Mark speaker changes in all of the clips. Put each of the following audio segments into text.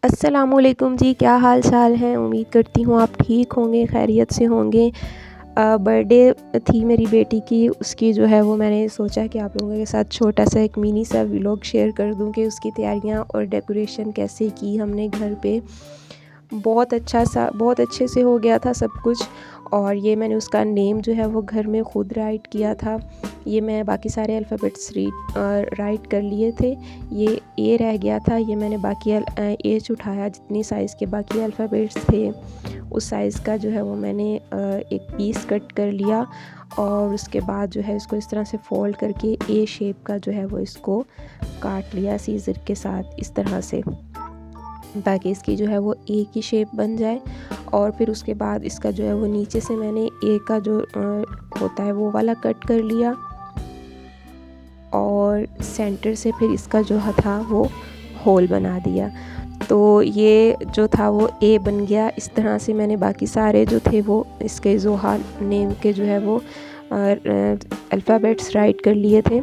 Speaker 1: अस्सलामुअलैकुम जी, क्या हाल चाल है। उम्मीद करती हूँ आप ठीक होंगे, खैरियत से होंगे। बर्थडे थी मेरी बेटी की, उसकी जो है वो मैंने सोचा कि आप लोगों के साथ छोटा सा एक मिनी सा व्लॉग शेयर कर दूँ कि उसकी तैयारियाँ और डेकोरेशन कैसे की हमने घर पे। बहुत अच्छे से हो गया था सब कुछ। और ये मैंने उसका नेम जो है वो घर में ख़ुद राइट किया था। ये मैं बाकी सारे अल्फ़ाबेट्स राइट कर लिए थे। ये ए रह गया था, ये मैंने बाकी एच उठाया, जितनी साइज़ के बाकी अल्फ़ाबेट्स थे उस साइज़ का जो है वो मैंने एक पीस कट कर लिया। और उसके बाद जो है इसको इस तरह से फ़ोल्ड करके ए शेप का जो है वो इसको काट लिया सीज़र के साथ इस तरह से, ताकि इसकी जो है वो ए की शेप बन जाए। और फिर उसके बाद इसका जो है वो नीचे से मैंने ए का जो होता है वो वाला कट कर लिया, और सेंटर से फिर इसका जो था वो होल बना दिया। तो ये जो था वो ए बन गया। इस तरह से मैंने बाकी सारे जो थे वो इसके जोहा नेम के जो है वो अल्फ़ाबेट्स राइट कर लिए थे,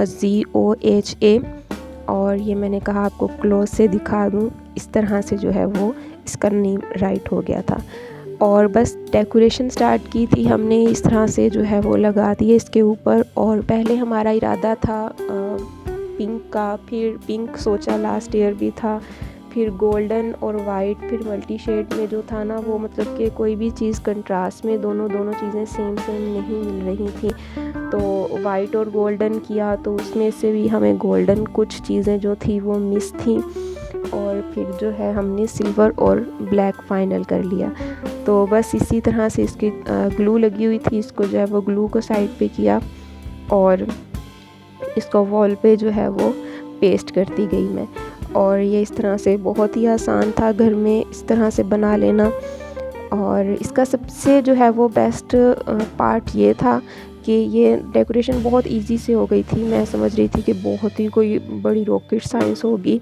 Speaker 1: ZOHA। और ये मैंने कहा आपको क्लोज से दिखा दूँ, इस तरह से जो है वो इसका नेम राइट हो गया था। और बस डेकोरेशन स्टार्ट की थी हमने, इस तरह से जो है वो लगा दिए इसके ऊपर। और पहले हमारा इरादा था पिंक का, फिर पिंक सोचा लास्ट ईयर भी था, फिर गोल्डन और वाइट, फिर मल्टी शेड में जो था ना वो, मतलब कि कोई भी चीज़ कंट्रास्ट में दोनों चीज़ें सेम नहीं मिल रही थी। तो वाइट और गोल्डन किया, तो उसमें से भी हमें गोल्डन कुछ चीज़ें जो थी वो मिस थी। और फिर जो है हमने सिल्वर और ब्लैक फाइनल कर लिया। तो बस इसी तरह से इसकी ग्लू लगी हुई थी, इसको जो है वो ग्लू को साइड पे किया और इसको वॉल पे जो है वो पेस्ट करती गई मैं। और ये इस तरह से बहुत ही आसान था घर में इस तरह से बना लेना। और इसका सबसे जो है वो बेस्ट पार्ट ये था कि ये डेकोरेशन बहुत इजी से हो गई थी। मैं समझ रही थी कि बहुत ही कोई बड़ी रॉकेट साइंस होगी,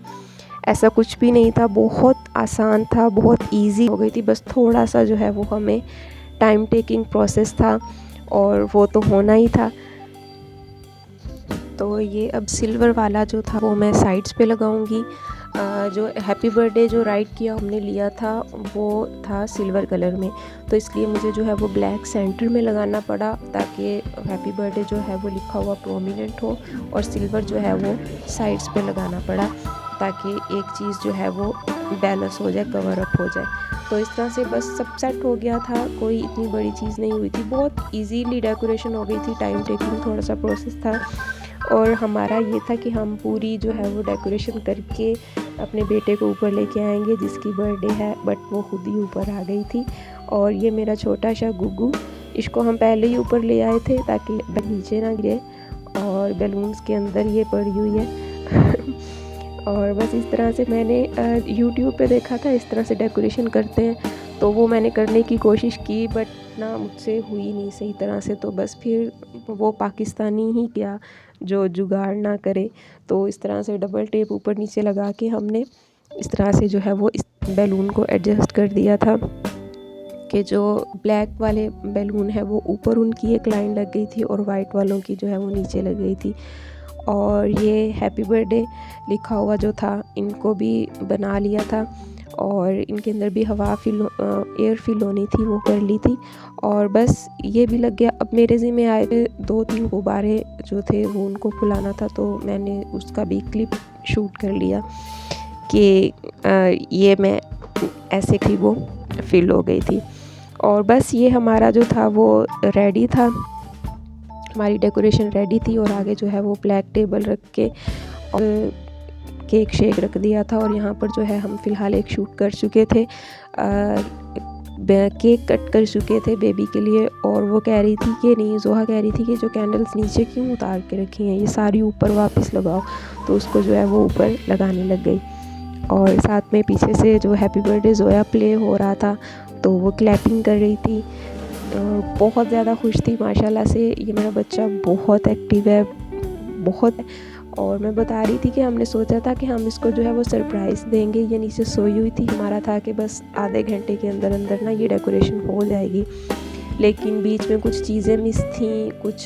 Speaker 1: ऐसा कुछ भी नहीं था। बहुत आसान था, बहुत इजी हो गई थी। बस थोड़ा सा जो है वो हमें टाइम टेकिंग प्रोसेस था, और वो तो होना ही था। तो ये अब सिल्वर वाला जो था वो मैं साइड्स पे लगाऊंगी। जो हैप्पी बर्थडे जो राइट किया हमने लिया था वो था सिल्वर कलर में, तो इसलिए मुझे जो है वो ब्लैक सेंटर में लगाना पड़ा, ताकि हैप्पी बर्थडे जो है वो लिखा हुआ प्रोमिनेंट हो, और सिल्वर जो है वो साइड्स पे लगाना पड़ा, ताकि एक चीज़ जो है वो बैलेंस हो जाए, कवर अप हो जाए। तो इस तरह से बस सब सेट हो गया था, कोई इतनी बड़ी चीज़ नहीं हुई थी, बहुत इजीली डेकोरेशन हो गई थी। टाइम टेकिंग थोड़ा सा प्रोसेस था, और हमारा ये था कि हम पूरी जो है वो डेकोरेशन करके अपने बेटे को ऊपर लेके आएंगे जिसकी बर्थडे है, बट वो खुद ही ऊपर आ गई थी। और ये मेरा छोटा सा गुग्गू, इसको हम पहले ही ऊपर ले आए थे ताकि नीचे ना गिरे, और बैलून्स के अंदर ये पड़ी हुई है। और बस इस तरह से मैंने यूट्यूब पे देखा था इस तरह से डेकोरेशन करते हैं, तो वो मैंने करने की कोशिश की, बट ना मुझसे हुई नहीं सही तरह से। तो बस फिर वो पाकिस्तानी ही क्या जो जुगाड़ ना करे, तो इस तरह से डबल टेप ऊपर नीचे लगा के हमने इस तरह से जो है वो इस बैलून को एडजस्ट कर दिया था कि जो ब्लैक वाले बैलून है वो ऊपर उनकी एक लाइन लग गई थी, और वाइट वालों की जो है वो नीचे लग गई थी। और ये हैप्पी बर्थडे लिखा हुआ जो था इनको भी बना लिया था, और इनके अंदर भी हवा एयर फिल होनी थी वो कर ली थी। और बस ये भी लग गया। अब मेरे ज़िम्मे आए थे 2-3 गुब्बारे जो थे वो उनको फुलाना था, तो मैंने उसका भी क्लिप शूट कर लिया कि ये मैं ऐसे थी वो फिल हो गई थी। और बस ये हमारा जो था वो रेडी था, हमारी डेकोरेशन रेडी थी। और आगे जो है वो ब्लैक टेबल रख के और केक शेक रख दिया था। और यहाँ पर जो है हम फ़िलहाल एक शूट कर चुके थे, केक कट कर चुके थे बेबी के लिए। और वो कह रही थी कि नहीं, जोहा कह रही थी कि जो कैंडल्स नीचे क्यों उतार के रखी हैं, ये सारी ऊपर वापस लगाओ। तो उसको जो है वो ऊपर लगाने लग गई। और साथ में पीछे से जो हैप्पी बर्थडे जोया प्ले हो रहा था, तो वो क्लैपिंग कर रही थी। बहुत ज़्यादा खुश थी माशाल्लाह से। ये मेरा बच्चा बहुत एक्टिव है, बहुत। और मैं बता रही थी कि हमने सोचा था कि हम इसको जो है वो सरप्राइज़ देंगे। ये नीचे सोई हुई थी, हमारा था कि बस आधे घंटे के अंदर अंदर ना ये डेकोरेशन हो जाएगी, लेकिन बीच में कुछ चीज़ें मिस थी, कुछ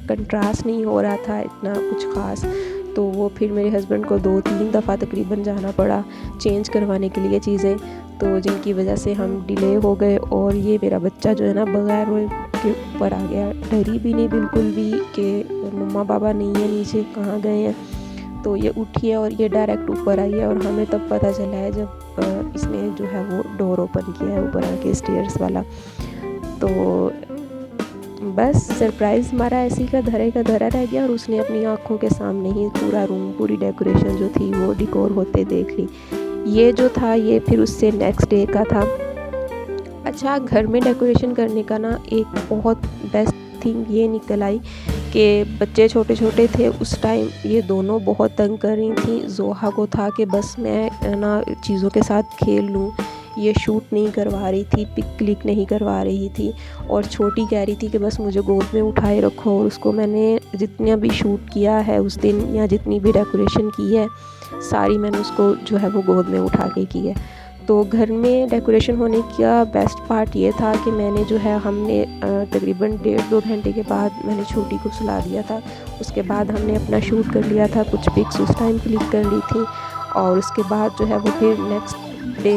Speaker 1: कंट्रास्ट नहीं हो रहा था इतना कुछ ख़ास। तो वो फिर मेरे हस्बैंड को 2-3 दफ़ा तकरीबन जाना पड़ा चेंज करवाने के लिए चीज़ें, तो जिनकी वजह से हम डिले हो गए। और ये मेरा बच्चा जो है ना बगैर रोए के ऊपर आ गया, डरी भी नहीं बिल्कुल भी कि मम्मा पापा नहीं है नीचे, कहाँ गए हैं। तो ये उठी है और ये डायरेक्ट ऊपर आई है, और हमें तब पता चला है जब इसने जो है वो डोर ओपन किया है ऊपर आके, स्टेयर्स वाला। तो बस सरप्राइज़ हमारा ऐसी का धरा रह गया, और उसने अपनी आँखों के सामने ही पूरा रूम, पूरी डेकोरेशन जो थी वो डिकोर होते देख ली। ये जो था ये फिर उससे नेक्स्ट डे का था। अच्छा, घर में डेकोरेशन करने का ना एक बहुत बेस्ट थिंग ये निकल आई कि बच्चे छोटे छोटे थे उस टाइम, ये दोनों बहुत तंग कर रही थी। जोहा को था कि बस मैं ना चीज़ों के साथ खेल लूँ, ये शूट नहीं करवा रही थी, पिक क्लिक नहीं करवा रही थी। और छोटी कह रही थी कि बस मुझे गोद में उठाए रखो। और उसको मैंने जितना भी शूट किया है उस दिन, या जितनी भी डेकोरेशन की है, सारी मैंने उसको जो है वो गोद में उठा के की है। तो घर में डेकोरेशन होने का बेस्ट पार्ट ये था कि मैंने जो है, हमने तकरीबन 1.5-2 घंटे के बाद मैंने छोटी को सुला दिया था। उसके बाद हमने अपना शूट कर लिया था, कुछ पिक्स उस टाइम क्लिक कर ली थी। और उसके बाद जो है वो फिर नेक्स्ट डे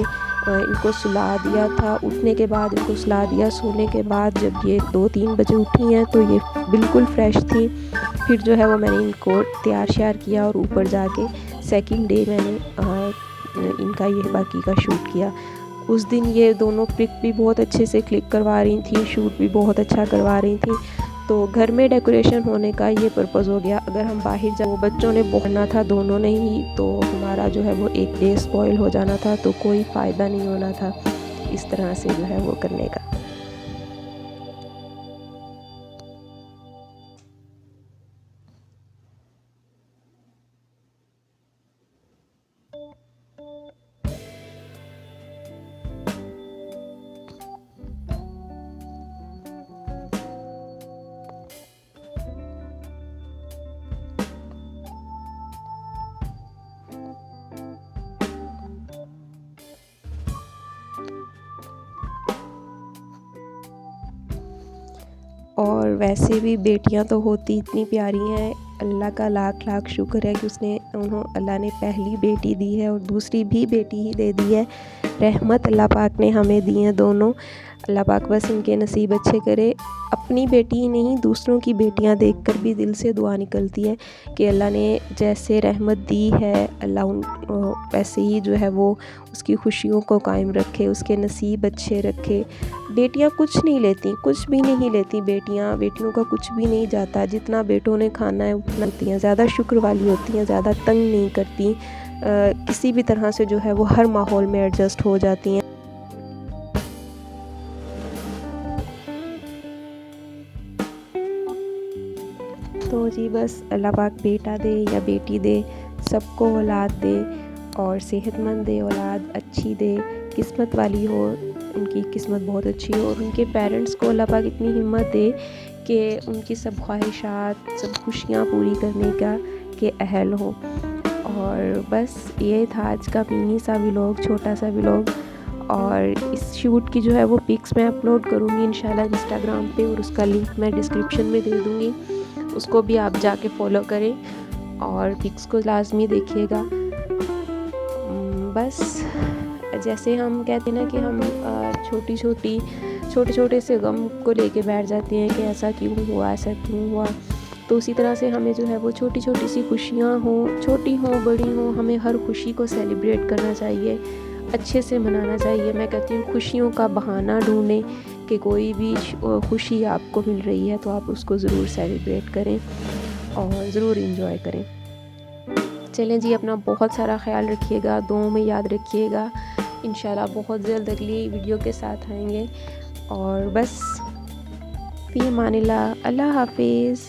Speaker 1: इनको सुला दिया था। उठने के बाद इनको सुला दिया, सोने के बाद जब ये 2-3 बजे उठी हैं तो ये बिल्कुल फ्रेश थी। फिर जो है वो मैंने इनको तैयार श्यार किया, और ऊपर जाके सेकंड डे मैंने इनका ये बाकी का शूट किया। उस दिन ये दोनों पिक भी बहुत अच्छे से क्लिक करवा रही थी, शूट भी बहुत अच्छा करवा रही थी। तो घर में डेकोरेशन होने का ये पर्पज़ हो गया। अगर हम बाहर जाओ, बच्चों ने बोलना था दोनों ने ही, तो हमारा जो है वो एक डे स्पॉइल हो जाना था, तो कोई फ़ायदा नहीं होना था इस तरह से जो है वो करने का। और वैसे भी बेटियां तो होती इतनी प्यारी हैं, अल्लाह का लाख लाख शुक्र है कि अल्लाह ने पहली बेटी दी है और दूसरी भी बेटी ही दे दी है। रहमत अल्लाह पाक ने हमें दी हैं दोनों। अल्लाह पाक बस इनके नसीब अच्छे करे। अपनी बेटी ही नहीं, दूसरों की बेटियां देखकर भी दिल से दुआ निकलती है कि अल्लाह ने जैसे रहमत दी है, अल्लाह वैसे ही जो है वो उसकी खुशियों को कायम रखे, उसके नसीब अच्छे रखे। बेटियां कुछ नहीं लेती, कुछ भी नहीं लेती बेटियों का कुछ भी नहीं जाता। जितना बेटों ने खाना है उतना लेती हैं, ज़्यादा शुक्र वाली होती हैं, ज़्यादा तंग नहीं करती, किसी भी तरह से जो है वो हर माहौल में एडजस्ट हो जाती हैं। तो जी बस अल्लाह पाक बेटा दे या बेटी दे, सबको औलाद दे, और सेहतमंद दे, औलाद अच्छी दे, किस्मत वाली हो, उनकी किस्मत बहुत अच्छी हो, और उनके पेरेंट्स को अल्लाह पाक इतनी हिम्मत दे कि उनकी सब ख्वाहिशात, सब खुशियाँ पूरी करने का के अहल हो। और बस ये था आज का मिनी सा व्लॉग, छोटा सा व्लॉग। और इस शूट की जो है वो पिक्स मैं अपलोड करूँगी इंशाल्लाह इंस्टाग्राम पे, और उसका लिंक मैं डिस्क्रिप्शन में दे दूँगी, उसको भी आप जाके फॉलो करें और पिक्स को लाजमी देखिएगा। बस जैसे हम कहते हैं ना कि हम छोटे छोटे से गम को लेके बैठ जाते हैं कि ऐसा क्यों हुआ, ऐसा क्यों हुआ। तो उसी तरह से हमें जो है वो छोटी छोटी सी खुशियाँ हों, छोटी हों बड़ी हों, हमें हर खुशी को सेलिब्रेट करना चाहिए, अच्छे से मनाना चाहिए। मैं कहती हूँ खुशियों का बहाना ढूंढें कि कोई भी खुशी आपको मिल रही है तो आप उसको ज़रूर सेलिब्रेट करें और ज़रूर इंजॉय करें। चलें जी, अपना बहुत सारा ख्याल रखिएगा, दुआओं में याद रखिएगा। इंशाल्लाह बहुत जल्द अगली वीडियो के साथ आएंगे। और बस फ़ी अमानिल्लाह, अल्लाह हाफिज़।